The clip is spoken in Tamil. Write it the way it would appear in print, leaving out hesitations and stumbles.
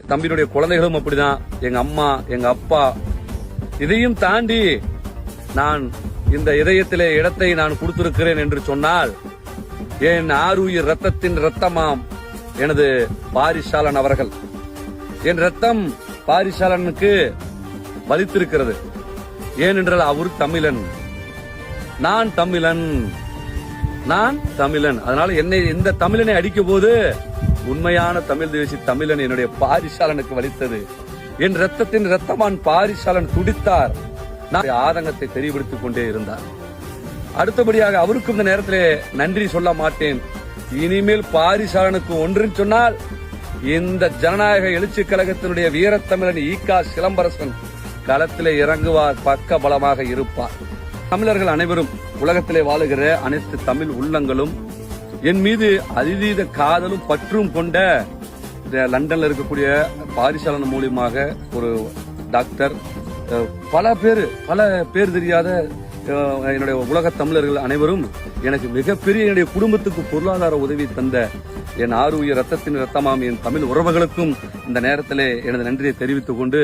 தம்பியினுடைய குழந்தைகளும் அப்படிதான், எங்க அம்மா, எங்க அப்பா. இதையும் தாண்டி நான் இந்த இதயத்திலே இடத்தை நான் கொடுத்திருக்கிறேன் என்று சொன்னால், என் ஆருயிர் ரத்தத்தின் ரத்தமாம் எனது பாரிசாலன் அவர்கள். என் ரத்தம் பாரிசாலனுக்கு வலித்திருக்கிறது. ஏனென்றால் அவர் தமிழன், நான் தமிழன், நான் தமிழன். அதனால என்னை இந்த தமிழனை அடிக்கும் போது உண்மையான தமிழ் தேசி தமிழன் என்னுடைய பாரிசாலனுக்கு வலித்தது. என் ரத்தத்தின் ரத்தமான் பாரிசாலன் துடித்தார். நான் ஆதங்கத்தை தெளிவுபடுத்திக் கொண்டே இருந்தார். அடுத்தபடியாக அவருக்கும் இந்த நேரத்திலே நன்றி சொல்ல மாட்டேன். இனிமேல் பாரிசாலனுக்கு ஒன்று சொன்னால் இந்த ஜனநாயக எழுச்சி கழகத்தினுடைய வீரத்தமிழன் ஈகா சிலம்பரசன் களத்திலே இறங்குவார், பக்க பலமாக இருப்பார். தமிழர்கள் அனைவரும், உலகத்திலே வாழுகிற அனைத்து தமிழ் உள்ளங்களும் என் மீது அதீத காதலும் பற்றும் கொண்ட லண்டன்ல இருக்கக்கூடிய பாரிசாலன் மூலியமாக ஒரு டாக்டர், பல பேர் தெரியாத என்னுடைய உலக தமிழர்கள் அனைவரும் எனக்கு மிகப்பெரிய என்னுடைய குடும்பத்துக்கு பொருளாதார உதவி தந்த என் ஆருயிர் ரத்தத்தின் ரத்தமாம் என் தமிழ் உறவுகளுக்கும் இந்த நேரத்திலே எனது நன்றியை தெரிவித்துக் கொண்டு